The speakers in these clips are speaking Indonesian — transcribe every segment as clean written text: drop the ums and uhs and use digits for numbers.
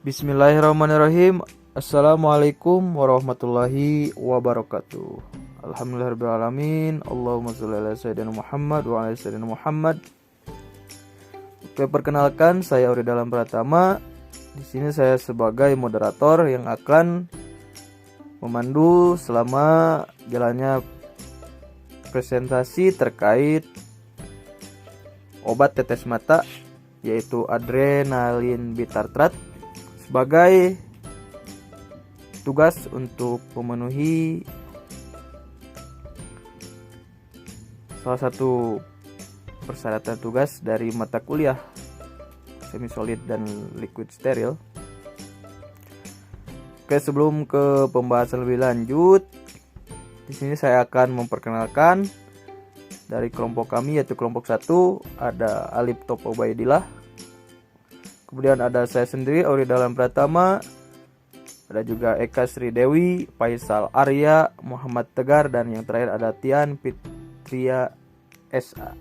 Bismillahirrahmanirrahim. Assalamualaikum warahmatullahi wabarakatuh. Alhamdulillahirrahmanirrahim. Allahumma sholli ala sayyidina Muhammad wa ala sayyidina Muhammad. Oke, perkenalkan saya Uri Dalam Pratama. Di sini saya sebagai moderator yang akan memandu selama jalannya presentasi terkait obat tetes mata yaitu adrenalin bitartrat sebagai tugas untuk memenuhi salah satu persyaratan tugas dari mata kuliah semi solid dan liquid steril. Oke, sebelum ke pembahasan lebih lanjut, di sini saya akan memperkenalkan dari kelompok kami, yaitu kelompok 1 ada Alif Top Ubaidillah. Kemudian ada saya sendiri, Auri Dalam Pratama. Ada juga Eka Sri Dewi, Faisal Arya, Muhammad Tegar, dan yang terakhir ada Tian Fitria SA.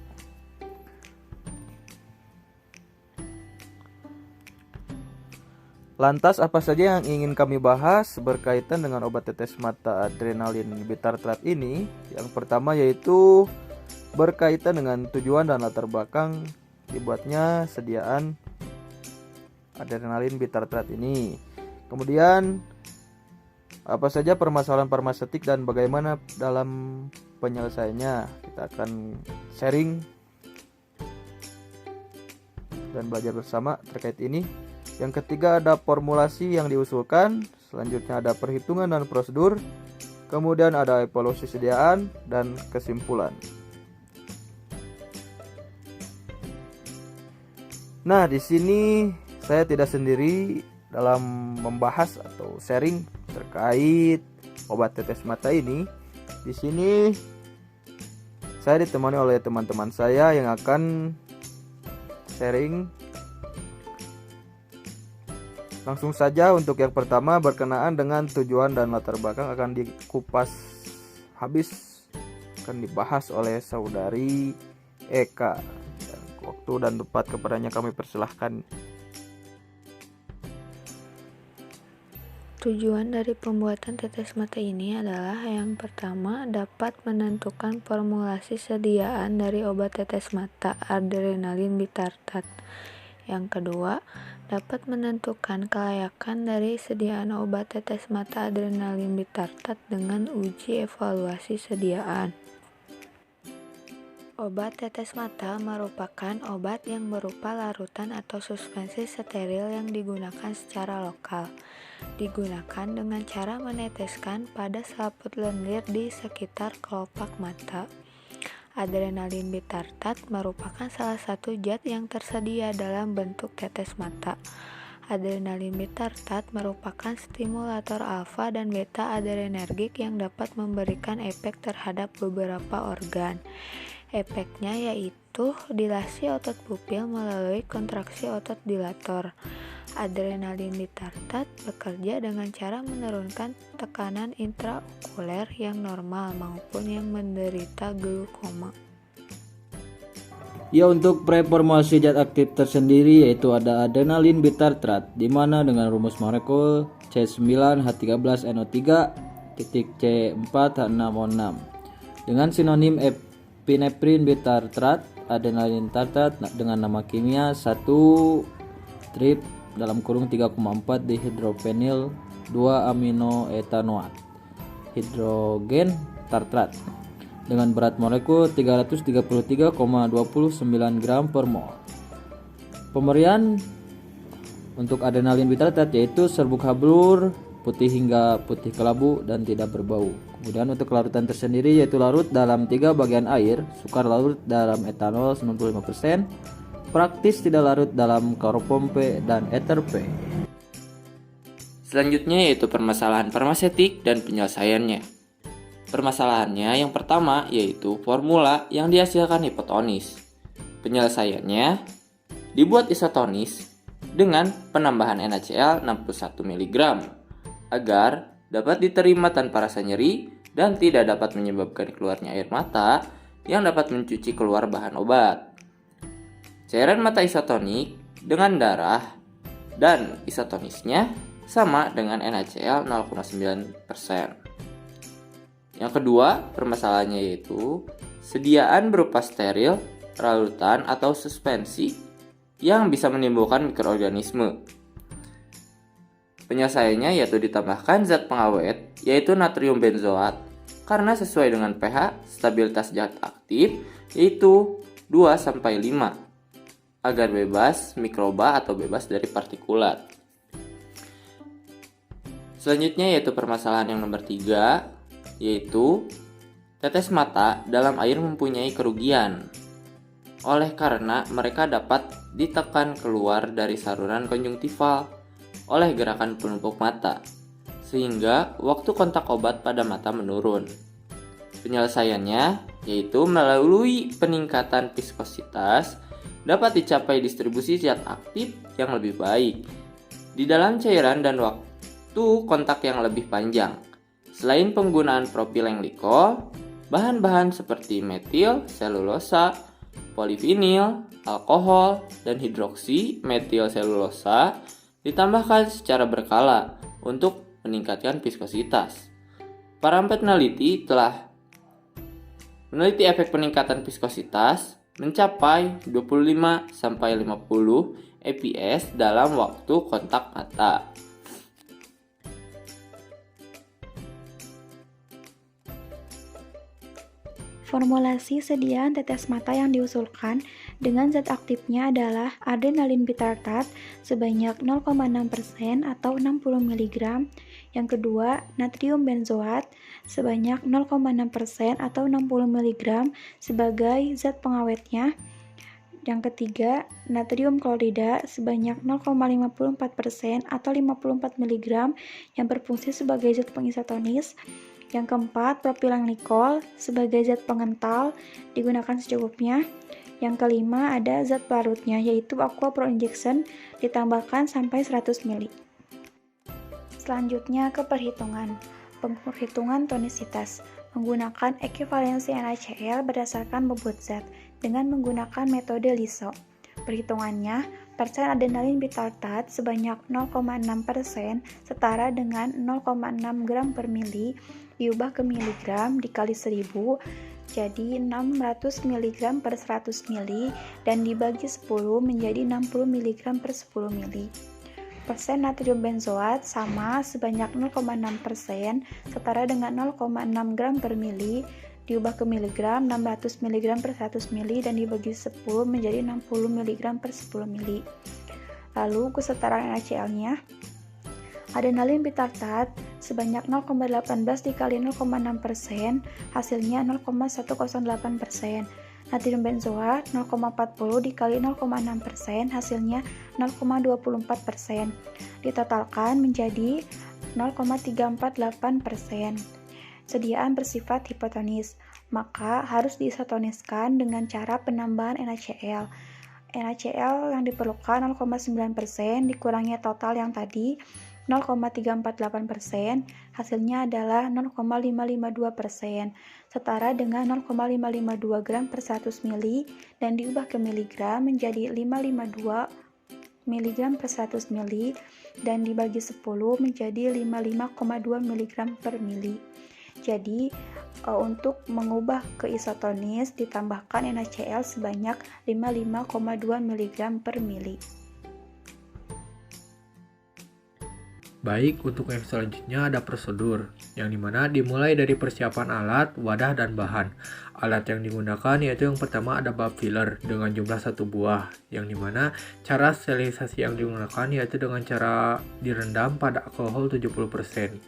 Lantas apa saja yang ingin kami bahas berkaitan dengan obat tetes mata adrenalin bitartrat ini? Yang pertama yaitu berkaitan dengan tujuan dan latar belakang dibuatnya sediaan adrenalin bitartrat ini. Kemudian apa saja permasalahan farmaseutik dan bagaimana dalam penyelesaiannya. Kita akan sharing dan belajar bersama terkait ini. Yang ketiga ada formulasi yang diusulkan. Selanjutnya ada perhitungan dan prosedur. Kemudian ada evaluasi sediaan dan kesimpulan. Nah, di sini saya tidak sendiri dalam membahas atau sharing terkait obat tetes mata ini. Di sini saya ditemani oleh teman-teman saya yang akan sharing. Langsung saja untuk yang pertama berkenaan dengan tujuan dan latar belakang akan dikupas habis, akan dibahas oleh saudari Eka. Waktu dan tempat kepadanya kami persilahkan. Tujuan dari pembuatan tetes mata ini adalah yang pertama dapat menentukan formulasi sediaan dari obat tetes mata adrenalin bitartrat. Yang kedua, dapat menentukan kelayakan dari sediaan obat tetes mata adrenalin bitartrat dengan uji evaluasi sediaan. Obat tetes mata merupakan obat yang berupa larutan atau suspensi steril yang digunakan secara lokal. Digunakan dengan cara meneteskan pada selaput lendir di sekitar kelopak mata. Adrenalin bitartrat merupakan salah satu zat yang tersedia dalam bentuk tetes mata. Adrenalin bitartrat merupakan stimulator alfa dan beta adrenergik yang dapat memberikan efek terhadap beberapa organ. Efeknya yaitu dilasi otot pupil melalui kontraksi otot dilator. Adrenalin bitartrat bekerja dengan cara menurunkan tekanan intraokuler yang normal maupun yang menderita glaukoma. Ya, untuk preformulasi zat aktif tersendiri yaitu ada adrenalin bitartrat, di mana dengan rumus molekul C9H13NO3.C4H6O6 dengan sinonim epinefrin bitartrat, adrenalin tartrat dengan nama kimia 1-trip dalam kurung 3,4 dihidropenil 2 aminoetanoat hidrogen tartrat dengan berat molekul 333,29 gram per mol. Pemberian untuk adrenalin bitartrat yaitu serbuk hablur, putih hingga putih kelabu dan tidak berbau. Kemudian untuk larutan tersendiri yaitu larut dalam 3 bagian air, sukar larut dalam etanol 95%, praktis tidak larut dalam kloropom P dan ether P. Selanjutnya yaitu permasalahan farmaseutik dan penyelesaiannya. Permasalahannya yang pertama yaitu formula yang dihasilkan hipotonis. Penyelesaiannya dibuat isotonis dengan penambahan NaCl 61 mg agar dapat diterima tanpa rasa nyeri dan tidak dapat menyebabkan keluarnya air mata yang dapat mencuci keluar bahan obat. Cairan mata isotonik dengan darah dan isotonisnya sama dengan NaCl 0,9%. Yang kedua, permasalahannya yaitu sediaan berupa steril, larutan, atau suspensi yang bisa menimbulkan mikroorganisme. Penyelesaiannya yaitu ditambahkan zat pengawet, yaitu natrium benzoat, karena sesuai dengan pH, stabilitas zat aktif yaitu 2-5, agar bebas mikroba atau bebas dari partikulat. Selanjutnya yaitu permasalahan yang nomor 3, yaitu tetes mata dalam air mempunyai kerugian, oleh karena mereka dapat ditekan keluar dari saluran konjungtival oleh gerakan penumpuk mata, sehingga waktu kontak obat pada mata menurun. Penyelesaiannya yaitu melalui peningkatan viskositas dapat dicapai distribusi zat aktif yang lebih baik di dalam cairan dan waktu kontak yang lebih panjang. Selain penggunaan propilenglikol, bahan-bahan seperti metil, selulosa, polivinil, alkohol, dan hidroksi metil selulosa ditambahkan secara berkala untuk meningkatkan viskositas. Para peneliti telah meneliti efek peningkatan viskositas mencapai 25-50 fps dalam waktu kontak mata. Formulasi sediaan tetes mata yang diusulkan dengan zat aktifnya adalah adrenalin bitartrat sebanyak 0,6% atau 60 mg. Yang kedua, natrium benzoat sebanyak 0,6% atau 60 mg sebagai zat pengawetnya. Yang ketiga, natrium klorida sebanyak 0,54% atau 54 mg yang berfungsi sebagai zat pengisotonis. Yang keempat, propilenglikol sebagai zat pengental digunakan secukupnya. Yang kelima, ada zat pelarutnya yaitu aqua pro injection ditambahkan sampai 100 ml. Selanjutnya ke perhitungan. Perhitungan tonisitas menggunakan ekuivalensi NaCl berdasarkan bobot zat dengan menggunakan metode LISO. Perhitungannya, persen adrenalin bitartrat sebanyak 0,6% setara dengan 0,6 gram per mili diubah ke miligram dikali 1000 jadi 600 mg per 100 mili dan dibagi 10 menjadi 60 mg per 10 mili. Persen natrium benzoat sama sebanyak 0,6% setara dengan 0,6 gram per mili diubah ke miligram 600 mg per 100 mili dan dibagi 10 menjadi 60 mg per 10 mili. Lalu kesetaraan NaCl-nya, adrenalin bitartrat sebanyak 0,18 dikali 0,6% hasilnya 0,108%. Natrium benzoat 0,40 dikali 0,6% hasilnya 0,24%. Ditotalkan menjadi 0,348%. Sediaan bersifat hipotonis, maka harus diisotoniskan dengan cara penambahan NaCl. NaCl yang diperlukan 0,9% dikurangi total yang tadi 0,348%, hasilnya adalah 0,552%, setara dengan 0,552 gram per 100 mili dan diubah ke miligram menjadi 552 mg per 100 mili dan dibagi 10 menjadi 55,2 mg per mili. Jadi untuk mengubah ke isotonis ditambahkan NaCl sebanyak 55,2 mg per mili. Baik, untuk yang selanjutnya ada prosedur, yang dimana dimulai dari persiapan alat, wadah, dan bahan. Alat yang digunakan yaitu yang pertama ada bab filler dengan jumlah 1 buah, yang dimana cara sterilisasi yang digunakan yaitu dengan cara direndam pada alkohol 70%.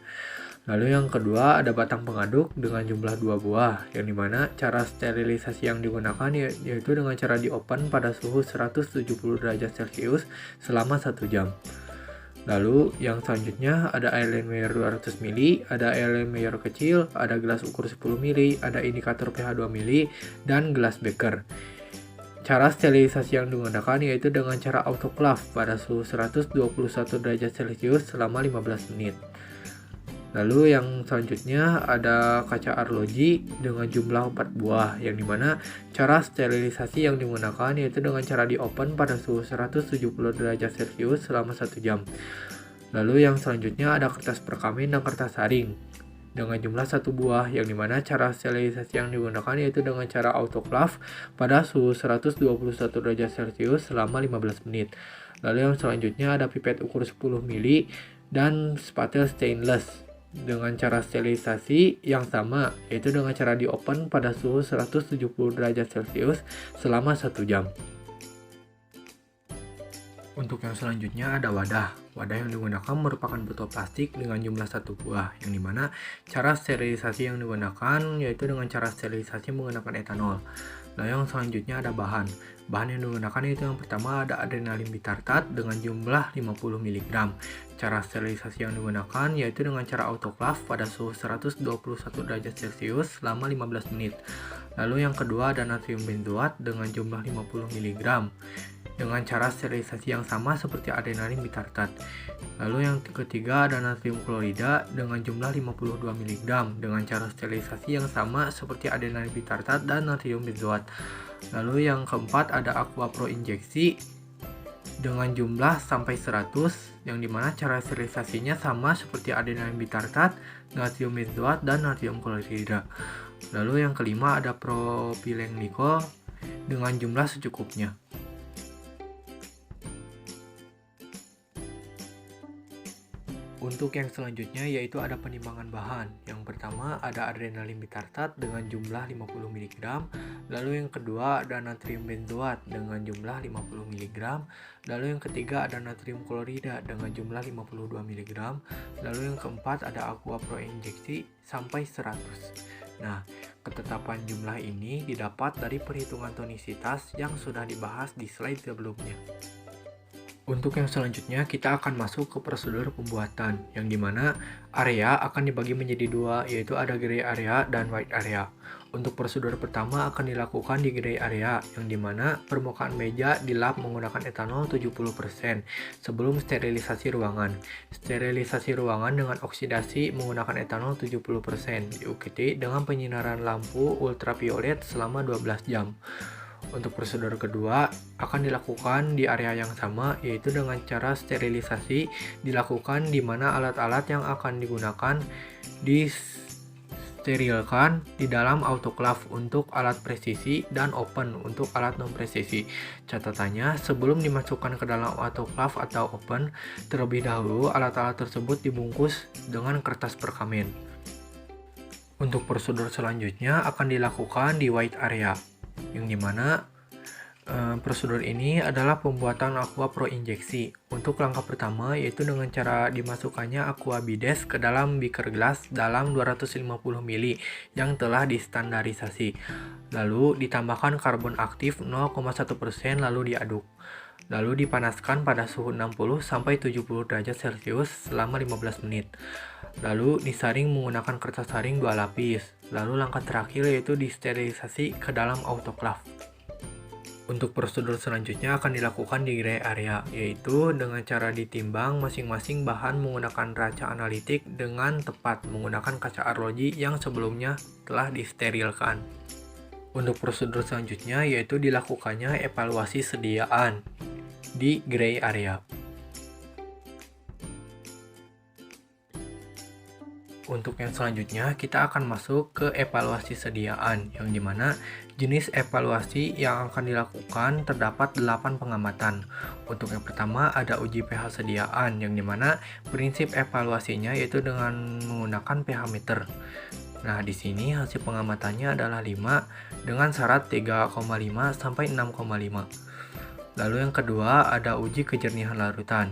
Lalu yang kedua ada batang pengaduk dengan jumlah 2 buah, yang dimana cara sterilisasi yang digunakan yaitu dengan cara di-open pada suhu 170 derajat Celcius selama 1 jam. Lalu yang selanjutnya ada Erlenmeyer 200 ml, ada Erlenmeyer kecil, ada gelas ukur 10 ml, ada indikator pH 2 ml, dan gelas beker. Cara sterilisasi yang digunakan yaitu dengan cara autoclave pada suhu 121 derajat Celcius selama 15 menit. Lalu yang selanjutnya ada kaca arloji dengan jumlah 4 buah, yang dimana cara sterilisasi yang digunakan yaitu dengan cara di open pada suhu 170 derajat Celcius selama 1 jam. Lalu yang selanjutnya ada kertas perkamin dan kertas saring dengan jumlah 1 buah, yang dimana cara sterilisasi yang digunakan yaitu dengan cara autoclave pada suhu 121 derajat Celcius selama 15 menit. Lalu yang selanjutnya ada pipet ukur 10 mili dan spatel stainless dengan cara sterilisasi yang sama, yaitu dengan cara di open pada suhu 170 derajat Celcius selama 1 jam. Untuk yang selanjutnya ada wadah. Wadah yang digunakan merupakan botol plastik dengan jumlah 1 buah, yang dimana cara sterilisasi yang digunakan yaitu dengan cara sterilisasi menggunakan etanol. Nah, yang selanjutnya ada bahan. Bahan yang digunakan itu yang pertama ada adrenalin bitartat dengan jumlah 50 mg. Cara sterilisasi yang digunakan yaitu dengan cara autoclave pada suhu 121 derajat Celcius selama 15 menit. Lalu yang kedua ada natrium benzoat dengan jumlah 50 mg. Dengan cara sterilisasi yang sama seperti adrenalin bitartat. Lalu yang ketiga ada natrium klorida dengan jumlah 52 mg dengan cara sterilisasi yang sama seperti adrenalin bitartat dan natrium benzoat. Lalu yang keempat ada aqua pro injeksi dengan jumlah sampai 100, yang dimana cara sterilisasinya sama seperti adrenalin bitartat, natrium benzoat dan natrium klorida. Lalu yang kelima ada propylenglikol dengan jumlah secukupnya. Untuk yang selanjutnya yaitu ada penimbangan bahan. Yang pertama ada adrenalin bitartat dengan jumlah 50 mg. Lalu yang kedua ada natrium benzoat dengan jumlah 50 mg. Lalu yang ketiga ada natrium klorida dengan jumlah 52 mg. Lalu yang keempat ada aqua pro injeksi sampai 100. Nah, ketetapan jumlah ini didapat dari perhitungan tonisitas yang sudah dibahas di slide sebelumnya. Untuk yang selanjutnya kita akan masuk ke prosedur pembuatan, yang dimana area akan dibagi menjadi dua, yaitu ada gray area dan white area. Untuk prosedur pertama akan dilakukan di gray area, yang dimana permukaan meja dilap menggunakan etanol 70% sebelum sterilisasi ruangan. Sterilisasi ruangan dengan oksidasi menggunakan etanol 70% diikuti dengan penyinaran lampu ultraviolet selama 12 jam. Untuk prosedur kedua akan dilakukan di area yang sama, yaitu dengan cara sterilisasi dilakukan di mana alat-alat yang akan digunakan disterilkan di dalam autoclave untuk alat presisi dan open untuk alat non presisi. Catatannya, sebelum dimasukkan ke dalam autoclave atau open, terlebih dahulu alat-alat tersebut dibungkus dengan kertas perkamin. Untuk prosedur selanjutnya akan dilakukan di white area, yang dimana prosedur ini adalah pembuatan aqua pro injeksi. Untuk langkah pertama yaitu dengan cara dimasukkannya aqua bides ke dalam beaker gelas dalam 250 ml yang telah distandarisasi. Lalu ditambahkan karbon aktif 0,1% lalu diaduk. Lalu dipanaskan pada suhu 60 sampai 70 derajat Celcius selama 15 menit. Lalu disaring menggunakan kertas saring 2 lapis. Lalu langkah terakhir yaitu disterilisasi ke dalam autoclave. Untuk prosedur selanjutnya akan dilakukan di gray area, yaitu dengan cara ditimbang masing-masing bahan menggunakan raca analitik dengan tepat menggunakan kaca arloji yang sebelumnya telah disterilkan. Untuk prosedur selanjutnya yaitu dilakukannya evaluasi sediaan di gray area. Untuk yang selanjutnya kita akan masuk ke evaluasi sediaan, yang dimana jenis evaluasi yang akan dilakukan terdapat 8 pengamatan. Untuk yang pertama ada uji pH sediaan, yang dimana prinsip evaluasinya yaitu dengan menggunakan pH meter. Nah, di sini hasil pengamatannya adalah 5 dengan syarat 3,5 sampai 6,5. Lalu yang kedua ada uji kejernihan larutan.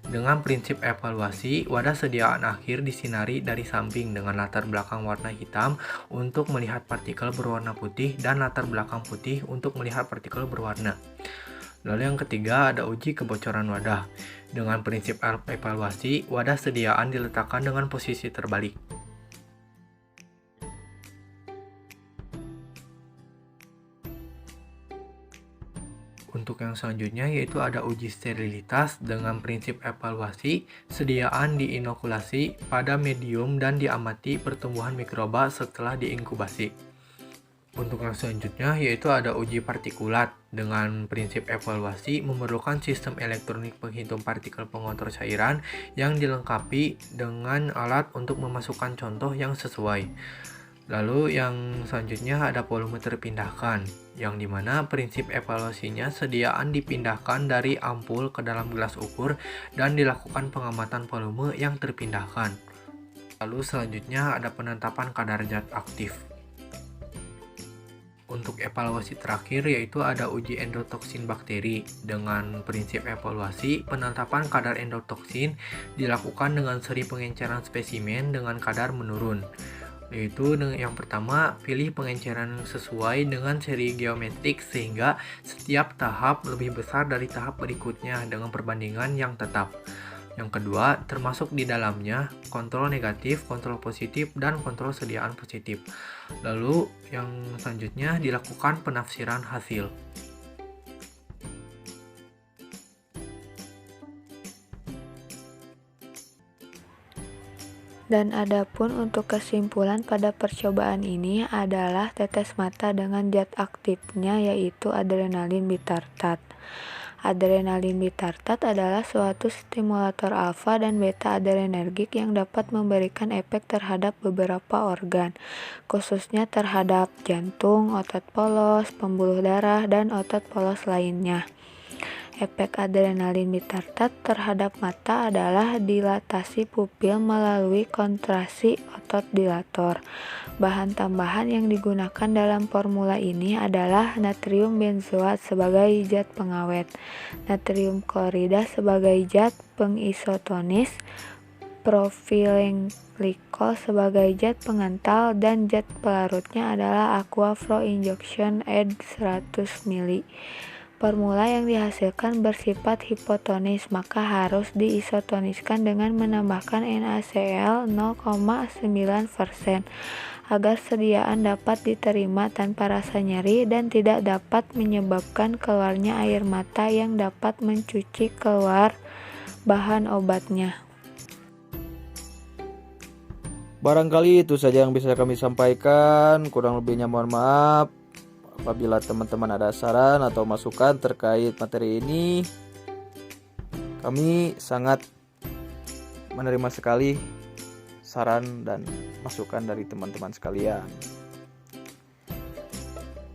Dengan prinsip evaluasi, wadah sediaan akhir disinari dari samping dengan latar belakang warna hitam untuk melihat partikel berwarna putih dan latar belakang putih untuk melihat partikel berwarna. Lalu yang ketiga ada uji kebocoran wadah. Dengan prinsip evaluasi, wadah sediaan diletakkan dengan posisi terbalik. Untuk yang selanjutnya yaitu ada uji sterilitas dengan prinsip evaluasi, sediaan diinokulasi pada medium dan diamati pertumbuhan mikroba setelah diinkubasi. Untuk yang selanjutnya yaitu ada uji partikulat dengan prinsip evaluasi memerlukan sistem elektronik penghitung partikel pengontrol cairan yang dilengkapi dengan alat untuk memasukkan contoh yang sesuai. Lalu yang selanjutnya ada volumeter pindahkan, yang dimana prinsip evaluasinya sediaan dipindahkan dari ampul ke dalam gelas ukur dan dilakukan pengamatan volume yang terpindahkan. Lalu selanjutnya ada penetapan kadar zat aktif. Untuk evaluasi terakhir yaitu ada uji endotoksin bakteri. Dengan prinsip evaluasi, penetapan kadar endotoksin dilakukan dengan seri pengenceran spesimen dengan kadar menurun. Yaitu yang pertama, pilih pengenceran sesuai dengan seri geometrik sehingga setiap tahap lebih besar dari tahap berikutnya dengan perbandingan yang tetap. Yang kedua, termasuk di dalamnya kontrol negatif, kontrol positif, dan kontrol sediaan positif. Lalu yang selanjutnya dilakukan penafsiran hasil. Dan adapun untuk kesimpulan pada percobaan ini adalah tetes mata dengan zat aktifnya yaitu adrenalin bitartat. Adrenalin bitartat adalah suatu stimulator alfa dan beta adrenergik yang dapat memberikan efek terhadap beberapa organ, khususnya terhadap jantung, otot polos, pembuluh darah, dan otot polos lainnya. Efek adrenalin bitartat terhadap mata adalah dilatasi pupil melalui kontraksi otot dilator. Bahan tambahan yang digunakan dalam formula ini adalah natrium benzoat sebagai zat pengawet, natrium klorida sebagai zat pengisotonis, propylenglikol sebagai zat pengental, dan zat pelarutnya adalah aqua flow injection aid 100 ml. Formula yang dihasilkan bersifat hipotonis, maka harus diisotoniskan dengan menambahkan NaCl 0,9% agar sediaan dapat diterima tanpa rasa nyeri dan tidak dapat menyebabkan keluarnya air mata yang dapat mencuci keluar bahan obatnya. Barangkali itu saja yang bisa kami sampaikan, kurang lebihnya mohon maaf. Apabila teman-teman ada saran atau masukan terkait materi ini, kami sangat menerima sekali saran dan masukan dari teman-teman sekalian.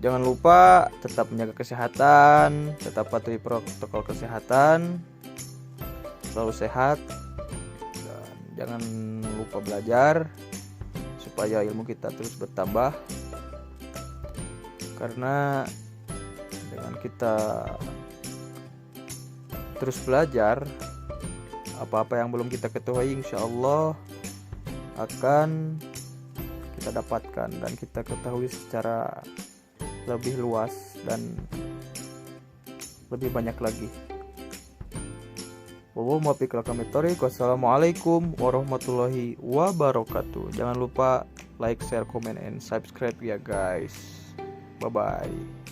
Jangan lupa tetap menjaga kesehatan, tetap patuhi protokol kesehatan, selalu sehat, dan jangan lupa belajar supaya ilmu kita terus bertambah. Karena dengan kita terus belajar, apa-apa yang belum kita ketahui insya Allah akan kita dapatkan dan kita ketahui secara lebih luas dan lebih banyak lagi. Wassalamualaikum warahmatullahi wabarakatuh. Jangan lupa like, share, comment, and subscribe ya guys. Bye-bye.